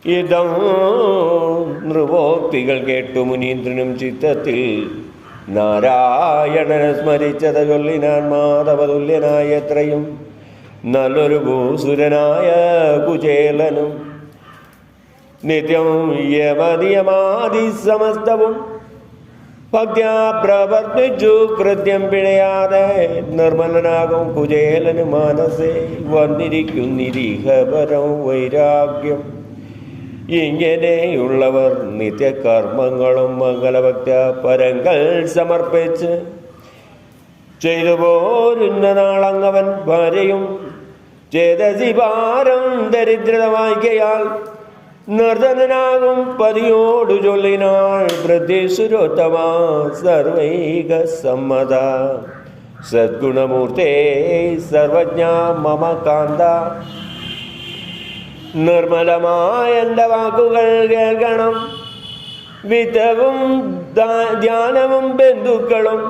ഇതം നൃപോക്തികൾ കേട്ടു മുനീന്ദ്രനും ചിത്തത്തിൽ നാരായണനെ സ്മരിച്ചത് ചൊല്ലിനാൻ. മാധവതുല്യനായ എത്രയും നല്ലൊരു ഭൂസുരനായ കുചേലനും നിത്യം യമനിയമാദി സമസ്തവും ഭക്ത്യാ പ്രവർത്തിച്ചു കൃത്യം പിഴയാതെ നിർമ്മലനാകും കുചേലന് മനസ്സേ വന്നിരിക്കുന്നിരിഹപരം വൈരാഗ്യം. ഇങ്ങനെയുള്ളവർ നിത്യകർമ്മങ്ങളും മംഗളഭക്ത പരങ്ങൾ സമർപ്പിച്ച് ചെയ്തു പോരുന്ന നാളങ്ങവൻ ഭാര്യയും ചേതസിഭാരം ദരിദ്രതമായിക്കയാൽ നിർധനനാകും പതിയോടു ചൊല്ലിനാൾ. പ്രതിസുരോത്തമാ സർവൈക സമ്മത സദ്ഗുണമൂർത്തേ സർവജ്ഞ മമ കാന്ത. നിർമ്മലമായ എൻ്റെ വാക്കുകൾ കേൾക്കണം. വിധവും ധ്യാനവും ബന്ധുക്കളും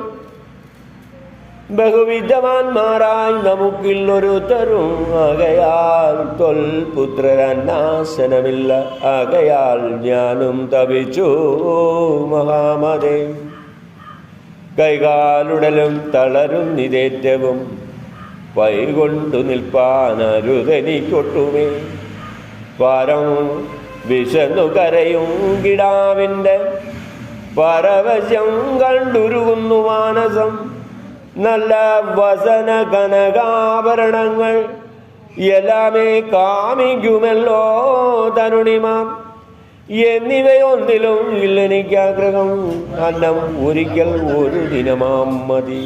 ബഹുവിധവാന്മാരായി നമുക്കില്ലൊരുത്തരും. ആകയാൽ തൊൽപുത്രനാശനമില്ല. ആകയാൽ ഞാനും തപിച്ചു മഹാമതേ. കൈകാലുടലും തളരും നിതേറ്റവും വൈകൊണ്ടു നിൽപ്പാനരുതെനിക്കൊട്ടുമേ. പാരം വിശന്നു കരയും കിടാവിൻ്റെ പരവശം കണ്ടുരുകുന്നു മാനസം. നല്ല വസന കനകാഭരണങ്ങൾ എല്ലാമേ കാമിക്കുമല്ലോ തരുണിമാർ. എന്നിവയൊന്നിലും ഇല്ലെനിക്കാഗ്രഹം. അന്നം ഒരിക്കൽ ഒരു ദിനമാം മതി.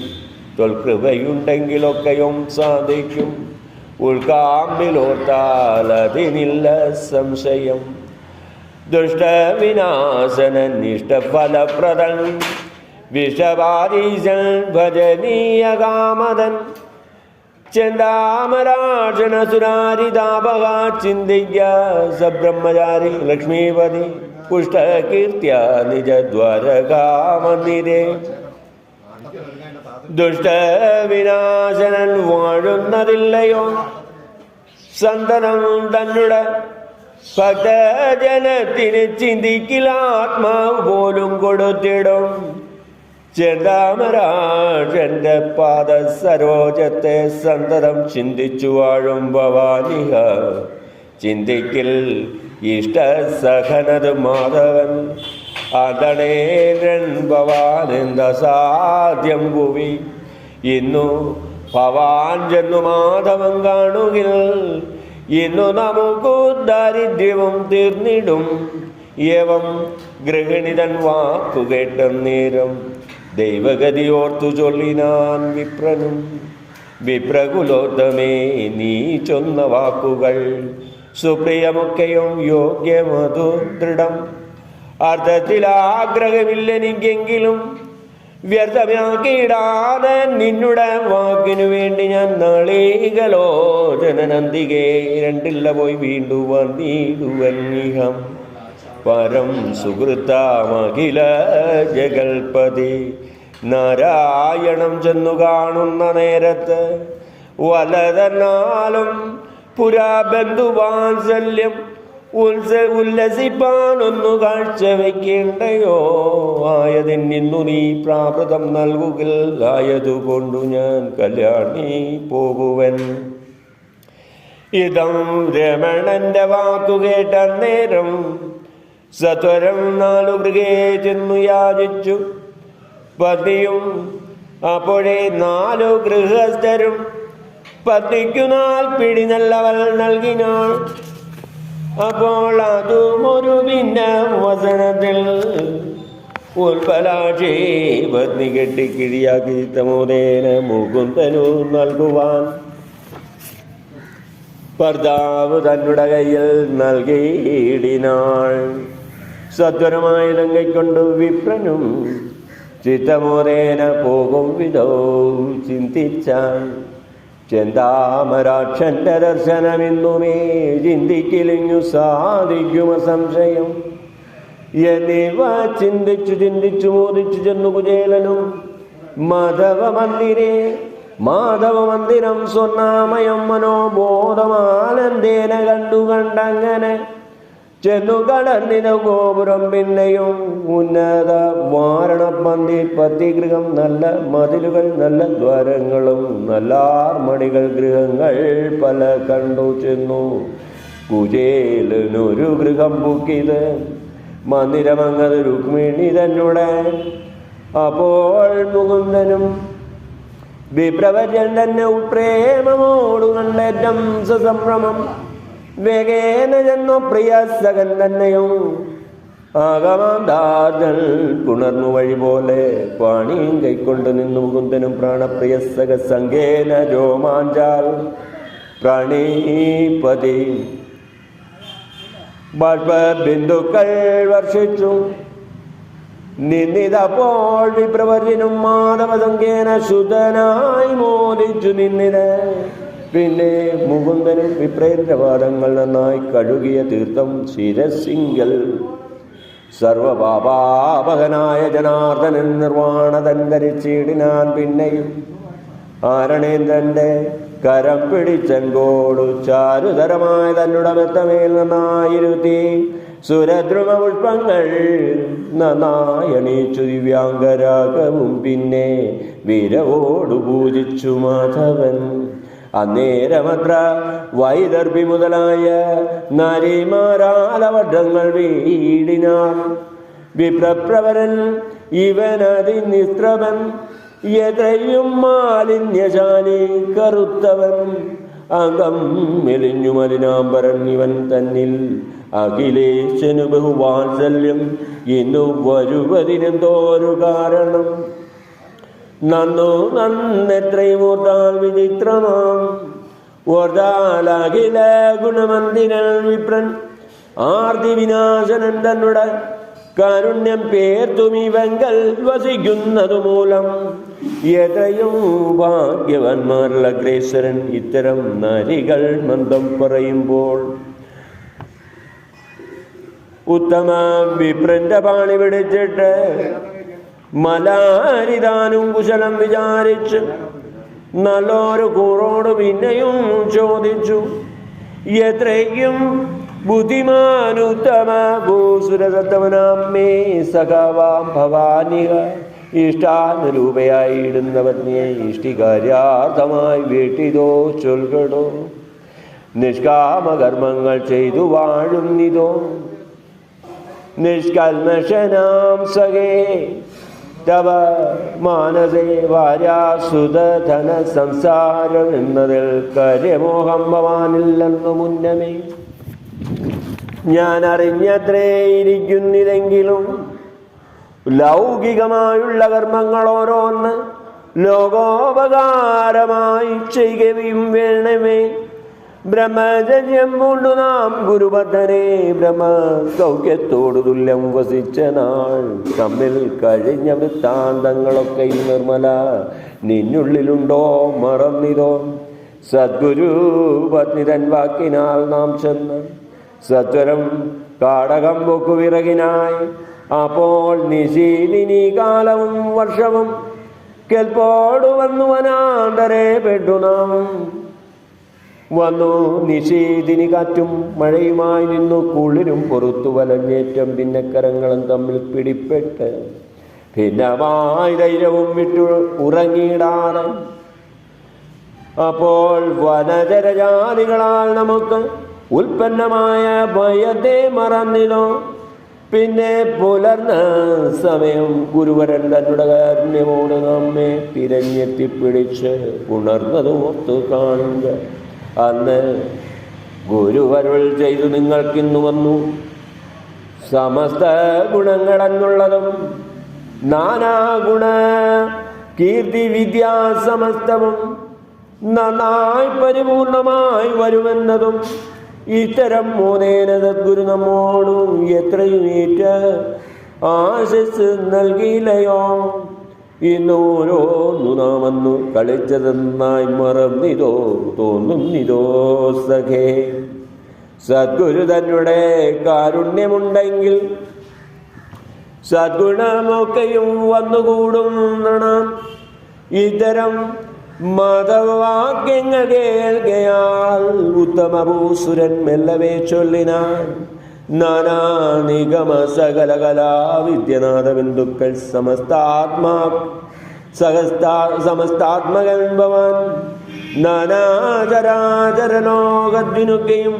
തൊൽകൃപയുണ്ടെങ്കിലൊക്കെയും സാധിക്കും. ഉൾക്കാമ്പിലോർത്താൽ അതിനില്ല സംശയം. ദുഷ്ടവിനാശന നിഷ്ടഫലപ്രദൻ വിഷവാദീശൻ ഭജനീയ കാമതൻ. ചെന്താമരാജന സുരാരിതാപക ചിന്തിക്ക സബ്രഹ്മചാരി ലക്ഷ്മീപതി പുഷ്ടകീർത്തിയ നിജദ്വാരകാമന്ദിരേ. ദുഷ്ടവിനാശനൻ വാഴുന്നതില്ലയോ സന്തനം തന്നുടെ ഭക്തജനത്തിന് ചിന്തിക്കിലാത്മാവ് പോലും കൊടുത്തിടും. ചെന്താമരാജന്റെ പാദ സരോജത്തെ സന്തതം ചിന്തിച്ചു വാഴും ഭവാനിഹ. ചിന്തിക്കിൽ ഇഷ്ടസഹനത് മാധവൻ. അതണേരൻ ഭവാനെന്ത സാധ്യം ഭുവി. ഇന്നു ഭവാൻ ചെന്നു മാധവൻ കാണുകിൽ ഇന്നു നമുക്കു ദാരിദ്ര്യവും തീർന്നിടും. ഏവം ഗൃഹിണിതൻ വാക്കു കേട്ട നേരം ദൈവഗതിയോർത്തു ചൊല്ലിനാൻ വിപ്രനും. വിപ്രകുലോത്തമേ, നീ ചൊന്ന വാക്കുകൾ സുപ്രിയമൊക്കെയും യോഗ്യമതു ദൃഢം. അർത്ഥത്തിൽ ആഗ്രഹമില്ലെനിക്കെങ്കിലും വ്യർത്ഥമാക്കിയിടാതെ നിന്നുടെ വാക്കിനു വേണ്ടി ഞാൻ നാളീകലോചനന്തികെ രണ്ടില്ല പോയി വീണ്ടു വന്നിടുവന്നിഹം. പരം സുഹൃത്താമഖില ജഗൽപതി. നാരായണം ചെന്നു കാണുന്ന നേരത്ത് വലതന്നാലും പുരാ ബന്ധുവാത്സല്യം ഉല്ലസിപ്പാനൊന്നു കാഴ്ച വയ്ക്കേണ്ടയോ. ആയതിന്നു നീ പ്രാകൃതം നൽകുകിൽ ആയതുകൊണ്ടു ഞാൻ കല്യാണി പോകുവൻ. ഇതം രമണന്റെ വാക്കു കേട്ട നേരം സത്വരം 4 ഗൃഹേ ചെന്നു യാചിച്ചു പത്നിയും. അപ്പോഴേ 4 ഗൃഹസ്ഥരും പത്നിക്കു 4 പിടി നല്ലവൾ നൽകിനാൾ. അപ്പോൾ അതും ഒരു ഭിന്ന വസനത്തിൽ ഉൽപ്പലാക്ഷി പത്നി കെട്ടിക്കിഴിയാക്കി തമോദേന മുകുന്ദനു നൽകുവാൻ ഭർത്താവ് തന്നുടെ കയ്യിൽ നൽകിയിടിനാൾ. സത്വരമായി ലങ്കൈക്കൊണ്ടു വിപ്രനും ചിത്തമോദേന പോകും വിധോ ചിന്തിച്ചാൻ. ചെന്താമരാക്ഷന്റെ ദർശനമെന്നുമേ ചിന്തിക്കിലിങ്ങു സാധിക്കുമ സംശയം. എന്നിവ ചിന്തിച്ചു മോദിച്ചു ചെന്നു കുചേലനും മാധവമന്ദിരം സ്വർണ്ണാമയം മനോബോധമാനന്ദേന കണ്ടങ്ങനെ ചെന്നു കടന്നിന ഗോപുരം പിന്നെയും ഉന്നത വാരണപ്പന്തി പത്തിഗൃഹം നല്ല മതിലുകൾ നല്ല ദ്വാരങ്ങളും നല്ല ആർമണികൾ ഗൃഹങ്ങൾ പല കണ്ടു ചെന്നു കുചേലനൊരു ഗൃഹം ബുക്കിത് മന്ദിരമങ്ങത് രുക്മിണി തന്നെ. അപ്പോൾ മുകുന്ദനും വിപ്രവര്യൻ തന്നെ ഉപ്രേമമോടു കണ്ടേറ്റം സസംഭ്രമം വേഗേന ചെന്നു പ്രിയ സകൻ തന്നെയും ആഗമാന്താജൽ പുണർന്നു വഴി പോലെ പാണിയും കൈക്കൊണ്ട് നിന്നു മുകുന്ദനും പ്രാണപ്രിയ സക സംഗേന രോമാഞ്ചാൽ പ്രാണീപതി ബാഷ്പബിന്ദുക്കൾ വർഷിച്ചു നിന്നിതപ്പോൾ വിപ്രവര്യനും മാധവസംഖ്യേന ശുദ്ധനായി മോദിച്ചു നിന്നിത്. പിന്നെ മുകുന്ദനും വിപ്രേന്ദ്ര പാദങ്ങൾ നന്നായി കഴുകിയ തീർത്ഥം ശിരസിങ്കൽ സർവപാപാപകനായ ജനാർദ്ദനൻ നിർവാണതൻ ധരിച്ചിടിനാൻ. പിന്നെയും ആരണേന്ദ്രന്റെ കരം പിടിച്ചൻകോടു ചാരുതരമായ തന്നുടെ മെത്തമേൽ നന്നായിരുത്തി സുരദ്രുമ പുഷ്പങ്ങൾ നന്നായണീച്ചു ദിവ്യാംഗരാഗവും പിന്നെ വീരവോടു പൂജിച്ചു മാധവൻ. അന്നേരമത്ര വൈദർഭി മുതലായ നരിമാരാലവട്ടങ്ങൾ വീടിനാൻ. വിപ്രപ്രവരൻ ഇവനതിനിസ്ത്രവൻ എത്രയും മാലിന്യശാലി കറുത്തവൻ അകം മെലിഞ്ഞു മലിനാംബരൻ ഇവൻ തന്നിൽ അഖിലേശനു ബഹുവാത്സല്യം ഇന്നു വരുവതിനെന്തോരു കാരണം നന്നു നന്നെത്രയും ഓർത്താൽ വിചിത്രമാം ഓർത്താൽ അഖില ഗുണമന്ദിരൻ വിപ്രൻ ആർത്തി വിനാശനൻ തന്നുടെ കാരുണ്യം പേർത്തുമിവങ്കൽ വസിക്കുന്നതു മൂലം എത്രയും ഭാഗ്യവാന്മാരുള്ള അഗ്രേസരൻ ഇത്തരം നരികൾ മന്ദം പറയുമ്പോൾ ഉത്തമ വിപ്രന്റെ പാണി പിടിച്ചിട്ട് മലാരിതാനും കുശലം വിചാരിച്ച് നല്ലൊരു കൂറോട് പിന്നെയും ചോദിച്ചു. എത്രയും ബുദ്ധിമാനുത്തമ ഭൂസുരസത്തമനാമേ സഖാവാം ഭവാനിക ഇഷ്ടാനുരൂപയായി ഇടുന്ന പത്നിയെ ഇഷ്ടികാര്യാർത്ഥമായി വീട്ടിതോ ചൊൽകടോ നിഷ്കാമകർമ്മങ്ങൾ ചെയ്തു വാഴുന്നിതോ നിഷ്കൽമഷനാം സഖേ തവ മാനസേ വാര്യാസുധന സംസാരം എന്നതിൽ കാര്യമോഹം ഭവാനില്ലെന്നു മുന്നമേ ഞാൻ അറിഞ്ഞത്രേ ഇരിക്കുന്നിതെങ്കിലും ലൗകികമായുള്ള കർമ്മങ്ങൾ ഓരോന്ന് ലോകോപകാരമായി ചെയ്യുകയും വേണമേ. ബ്രഹ്മചര്യം കൊണ്ടു നാം ഗുരുബദ്ധനെ ബ്രഹ്മ സൗഖ്യത്തോടു തുല്യം വസിച്ച നാൾ തമ്മിൽ കഴിഞ്ഞ വൃത്താന്തങ്ങളൊക്കെ നിർമ്മല നിന്നുള്ളിലുണ്ടോ മറന്നിതോ? സദ്ഗുരു പത്നിതൻ വാക്കിനാൽ നാം ചെന്ന് സത്വരം കാടകം പൊക്കുവിറകിനായി അപ്പോൾ നിശീലിനി കാലവും വർഷവും കെൽപ്പോടു വന്നു വനാന്തരെ പെട്ടു നാം വന്നു നിശീതിനി കാറ്റും മഴയുമായി നിന്നു കുളിരും പൊറുത്തു വലഞ്ഞേറ്റം ഭിന്നക്കരങ്ങളും തമ്മിൽ പിടിപ്പെട്ട് ഭിന്നമായി ധൈര്യവും വിട്ടു ഉറങ്ങിയിടാതെ അപ്പോൾ വനചരജാതികളാൽ നമുക്ക് ഉൽപ്പന്നമായ ഭയത്തെ മറന്നിലോ. പിന്നെ പുലർന്ന സമയം ഗുരുവരൻ തന്നുടെ കാരുണ്യമോട് നമ്മെ തിരഞ്ഞെത്തിപ്പിടിച്ച് ഉണർന്നതും ഒത്തു കാണുക. അന്ന് ഗുരുവരുൾ ചെയ്തു നിങ്ങൾക്കിന്നു വന്നു സമസ്ത ഗുണങ്ങളെന്നുള്ളതും നാനാഗുണ കീർത്തി വിദ്യാസമസ്തവും നന്നായി പരിപൂർണമായി വരുമെന്നതും ഇത്തരം മോദേന സദ്ഗുരു നമ്മോടും എത്രയും ഏറ്റ ആശിസ് നൽകിയില്ലയോ. ഇന്നോരോന്നു നാമെന്നു കളിച്ചതെന്നായി മറന്നിതോ തോന്നുന്നിതോ സഖേ. സദ്ഗുരു തന്നെ കാരുണ്യമുണ്ടെങ്കിൽ സദ്ഗുണമൊക്കെയും വന്നുകൂടുന്നണം. ഇത്തരം മതവാക്യങ്ങൾ കേൾക്കയാൽ ഉത്തമഭൂസുരൻ മെല്ലവേ ചൊല്ലിനാൻ. നാനാ നിഗമ സകല കലാവിദ്യനാഥ ബിന്ദുക്കൾ സമസ്താത്മകൻ ഭവാൻ. നാനാചരാചരലോകത്തിനൊക്കെയും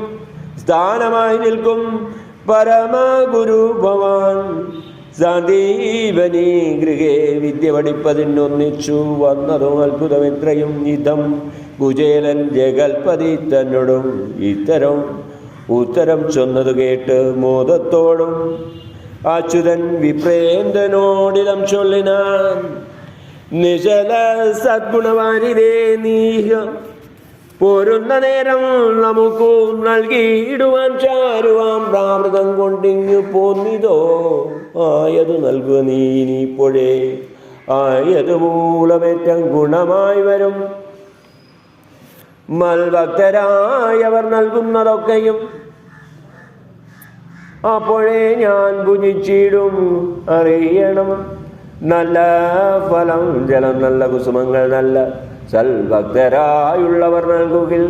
സ്ഥാനമായി നിൽക്കും പരമഗുരു ഭവാൻ. സന്ദീപനീ ഗൃഹേ വിദ്യ പഠിപ്പതിനൊന്നിച്ചു വന്നതും അത്ഭുതമെത്രയും ഇതം കുചേലൻ ജഗൽപതി തന്നോടും ഉത്തരം ചൊന്നത് കേട്ട് മോദത്തോടും അച്യുതൻ വിപ്രേന്ദ്രനോടിതം ചൊല്ലിനാൻ. നിശല സദ്ഗുണവാരിതേ നീഹ പോരുന്ന നേരം നമുക്കു നൽകിയിടുവാൻ ചാരുവാം പ്രാമൃതം കൊണ്ടിങ്ങു പോന്നിതോ ആയതു നൽകുക നീപ്പോഴേ ആയതു മൂലമേറ്റം ഗുണമായി വരും. മൽഭക്തരായവർ നൽകുന്നതൊക്കെയും അപ്പോഴേ ഞാൻ ഭുജിച്ചിടും അറിയണം. നല്ല ഫലം ജലം നല്ല കുസുമങ്ങൾ നല്ല സൽഭക്തരായുള്ളവർ നൽകുകിൽ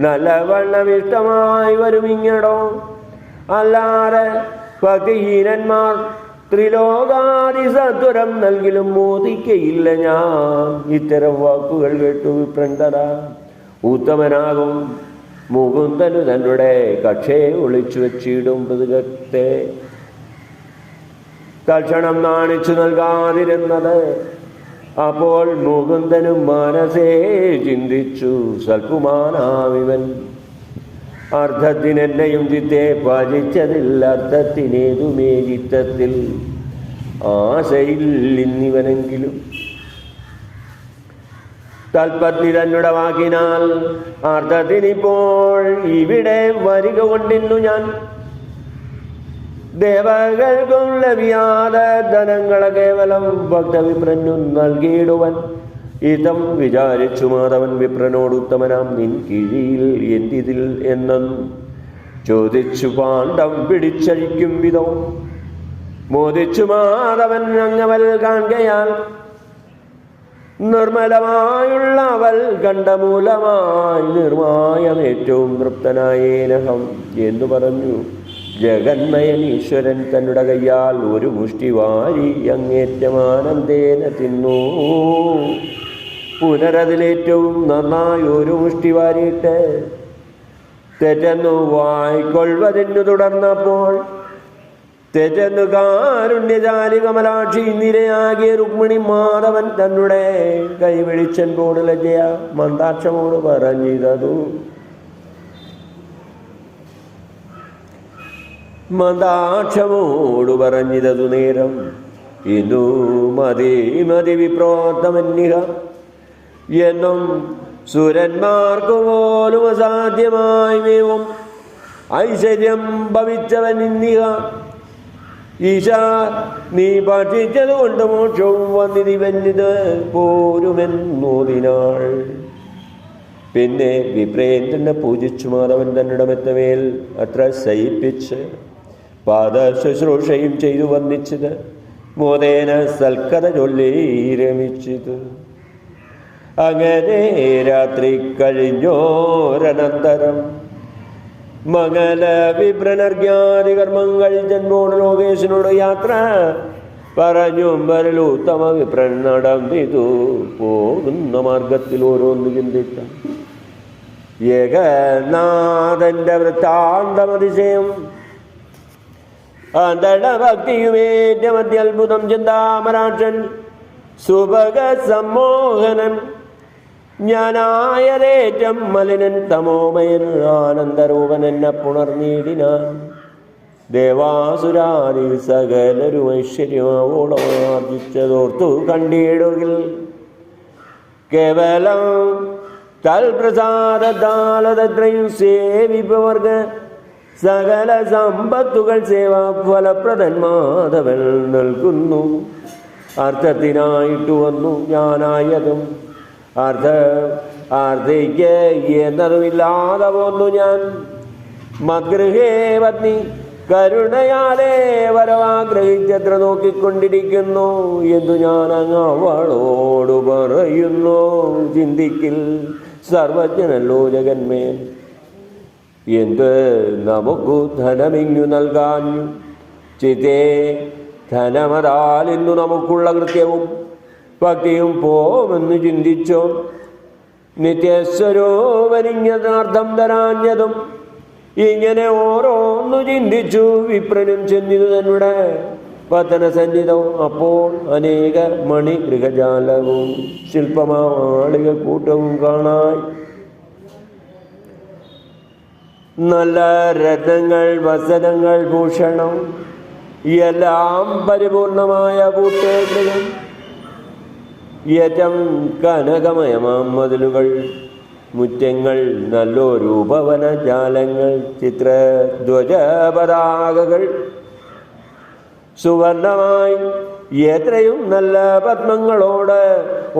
നല്ല വണ്ണമിഷ്ടമായി വരുമിങ്ങടോ. അല്ലാതെ ഭക്തിഹീനന്മാർ ത്രിലോകാദി സത്വരം നൽകിലും മോദിക്കയില്ല ഞാൻ. ഇത്തരം വാക്കുകൾ കേട്ടു വിപ്രന്തത ഉത്തമനാകും മുകുന്ദനു തന്നുടെ കക്ഷയെ ഒളിച്ചു വച്ചിടും മൃഗത്തെ തൽക്ഷണം നാണിച്ചു നൽകാതിരുന്നത്. അപ്പോൾ മുകുന്ദനും മനസ്സേ ചിന്തിച്ചു സൽകുമാനാവിവൻ. അർത്ഥത്തിനെന്നെയും ചിത്തെ ഭജിച്ചതിൽ അർത്ഥത്തിനേതുമേ ചിത്തത്തിൽ ആശയില്ലിന്നിവനെങ്കിലും. തൽപത്നി തന്നുടെ വാക്കിനാൽ അർത്ഥത്തിനിപ്പോൾ ഇവിടെ വരിക കൊണ്ടിന്നു ഞാൻ. ദേവകൾക്കും ലഭിയാത ധനങ്ങളെ കേവലം ഭക്തവിപ്രനു നൽകിയിടുവൻ. ഇതം വിചാരിച്ചു മാധവൻ വിപ്രനോട് ഉത്തമനാം നിൻ കിഴിയിൽ എന്തിതിൽ എന്നും ചോദിച്ചു പാണ്ഡം പിടിച്ചഴിക്കും വിധം മോദിച്ചു മാധവൻ അങ്ങവൽ കാണുകയാൽ. നിർമ്മലമായുള്ള അവൽ കണ്ടമൂലമായി നിർമായമേറ്റവും തൃപ്തനായേനഹം എന്നു പറഞ്ഞു. ജഗന്മയൻ ഈശ്വരൻ തന്നുടെ കയ്യാൽ ഒരു മുഷ്ടി വാരി അങ്ങേറ്റമാനന്ദേന തിന്നു. പുനരതിലേറ്റവും നന്നായി ഒരു മുഷ്ടി വാരിയിട്ട് തെറ്റെന്നു വായിക്കൊള്ളുവതിനു തുടർന്നപ്പോൾ തെറ്റെന്നു കാരുണ്യജാലി കമലാക്ഷി നിരയാകിയ രുക്മിണി മാധവൻ തന്നുടെ കൈപിടിച്ചൻപോട് ലജ്ജയ മന്ദാക്ഷമോട് പറഞ്ഞിതതു. മന്ദാക്ഷമോട് പറഞ്ഞിതതു നേരം ഇന്നു മതി മതി വിപ്രോത്തമന്യക എന്നും സുരന്മാർക്കു പോലും അസാധ്യമായി മേവും ഐശ്വര്യം ഭവിച്ചവൻ ഇന്നിക. ഈശ നീ ഭക്ഷിച്ചത് കൊണ്ട് മോക്ഷവും വന്നിതി വന്നിത് പോരുമെന്നോതിനാൾ. പിന്നെ വിപ്രേന്ദ്രനെ പൂജിച്ചു മാധവൻ തന്നുടെ മെത്തമേൽ അത്ര ശയിപ്പിച്ച് പാദ ശുശ്രൂഷയും ചെയ്തു വന്നിച്ചത് മോദേന സൽക്കഥ ചൊല്ലി രമിച്ചത്. അങ്ങനെ രാത്രി കഴിഞ്ഞോരനന്തരം മംഗല വിപ്രനർഗ്യാദി കർമ്മങ്ങൾ ജന്മോട് ലോകേശനോട് യാത്ര പറഞ്ഞും വരലു ഉത്തമ വിപ്രൻ നടന്നിതു. പോകുന്ന മാർഗത്തിൽ ഓരോന്ന് ചിന്തിച്ച ഏകനാഥന്റെ വൃത്താന്തമതിശയം അന്തടഭക്തിയുമേറ്റം അത്യത്ഭുതം ചിന്താമരാക്ഷൻ സുഭഗ സമ്മോഹനൻ ജ്ഞാനായതേറ്റം മലിനൻ തമോമയൻ ആനന്ദരൂപൻ എന്നെ പുണർനീടിനാൻ. ദേവാസുരാദി സകലരും ഐശ്വര്യമാവോളം ആർജിച്ചതോർത്തു കണ്ടിടുകിൽ കേവലം തൽപ്രസാദാലതത്രയും സേവിപ്പവർക്ക് സകല സമ്പത്തുകൾ സേവാഫലപ്രദൻ മാധവൻ നൽകുന്നു. അർത്ഥത്തിനായിട്ടു വന്നു ഞാനായതും ആർദ്ധിക്ക് എന്നതുമില്ലാതെ പോന്നു ഞാൻ. മദ്ഗൃഹേ പത്നി കരുണയാലേ വരവാഗ്രഹിച്ചത്ര നോക്കിക്കൊണ്ടിരിക്കുന്നു എന്നു ഞാൻ അങ്ങ് അവളോട് പറയുന്നു. ചിന്തിക്കിൽ സർവജ്ഞനല്ലോ ജഗന്മേൻ എന്ത് നമുക്കു ധനമിങ്ങു നൽകാഞ്ഞു ചിതേ ധനമതാൽ ഇന്നു നമുക്കുള്ള കൃത്യവും ഭക്തിയും പോമെന്ന് ചിന്തിച്ചോ നിത്യസ്വരൂപനിഞ്ഞതർത്ഥം തരാഞ്ഞതും ഇങ്ങനെ ഓരോന്നു ചിന്തിച്ചു വിപ്രനും ചെന്നിതു തന്നെ പതന സന്നിധവും അപ്പോൾ അനേക മണി ഗൃഹജാലവും ശില്പമാളിക കൂട്ടവും കാണായി നല്ല രത്നങ്ങൾ വസനങ്ങൾ ഭൂഷണം എല്ലാം പരിപൂർണമായ കൂട്ടേഗൃഹം ഏറ്റം കനകമയമാം മതിലുകൾ മുറ്റങ്ങൾ നല്ലൊരു ഉപവനജാലങ്ങൾ ചിത്രധ്വജപതാകകൾ സുവർണമായി എത്രയും നല്ല പത്മങ്ങളോട്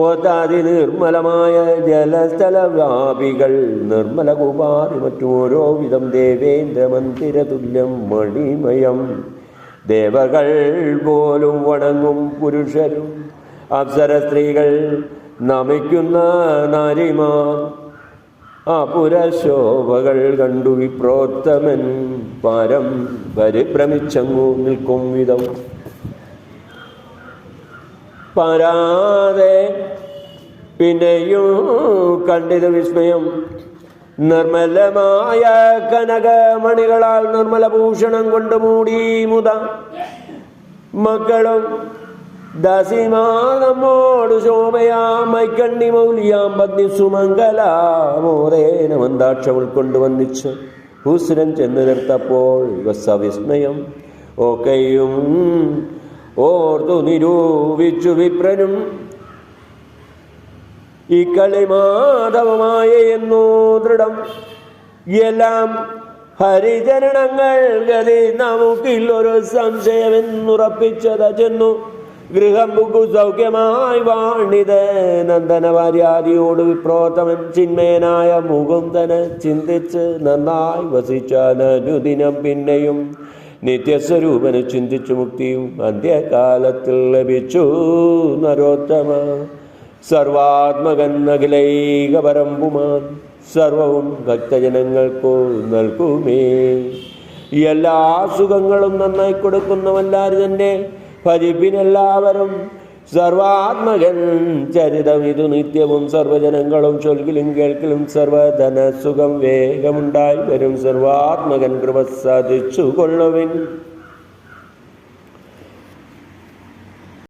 ഒത്താതി നിർമ്മലമായ ജലസ്ഥലവ്യാപികൾ നിർമ്മല കുമാരി മറ്റോരോ വിധം ദേവേന്ദ്ര മന്ദിര തുല്യം മണിമയം ദേവകൾ പോലും വണങ്ങും പുരുഷരും അപ്സര സ്ത്രീകൾ നമിക്കുന്ന നാരിമാർ അപുരശോഭകൾ കണ്ടു വിപ്രോത്തമൻ പാരം പരിഭ്രമിച്ചങ്ങു നിൽക്കും വിധം പാരാതെ പിന്നെയും കണ്ടിത് വിസ്മയം നിർമ്മലമായ കനകമണികളാൽ നിർമ്മല ഭൂഷണം കൊണ്ട് മൂടി മുത മക്കളും ദാസിമാർ നമ്മോട് ശോഭയാം മൈക്കണ്ണി മൗലിയാം പത്നി സുമംഗലാമോദേന മന്ദാക്ഷം ഉൾക്കൊണ്ടുവന്നിച്ച് ഹുസ്രൻ ചെന്ന് നിർത്തപ്പോൾ വസവിസ്മയം ഒക്കെയും ഓർത്തു നിരൂപിച്ചു വിപ്രനും ഈ കളി മാധവമായ എന്നോ ദൃഢം എല്ലാം ഹരിചരണങ്ങൾ ഗതി നമുക്കില്ലൊരു സംശയമെന്നുറപ്പിച്ചത ചെന്നു ഗൃഹം ബുക്കു സൗഖ്യമായി വാണിത് നന്ദനവാര്യാദിയോട് വിപ്രോത്തമൻ ചിന്മയനായ മുകുന്ദന് ചിന്തിച്ച് നന്നായി വസിച്ചാനുദിനം പിന്നെയും നിത്യസ്വരൂപന് ചിന്തിച്ചു മുക്തിയും അന്ത്യകാലത്തിൽ ലഭിച്ചു നരോത്തമ സർവാത്മകൻ അഖിലൈക പരമ്പുമാൻ സർവവും ഭക്തജനങ്ങൾക്കു നൽകുമേ എല്ലാ സുഖങ്ങളും നന്നായി കൊടുക്കുന്നവല്ലാരും തന്നെ ഭജിപ്പിനെല്ലാവരും സർവാത്മകൻ ചരിതം ഇതു നിത്യവും സർവജനങ്ങളും ചൊൽകിലും കേൾക്കലും സർവധന സുഖം വേഗമുണ്ടായി വരും സർവാത്മകൻ കൃപ സാധിച്ചു കൊള്ളുവിൻ.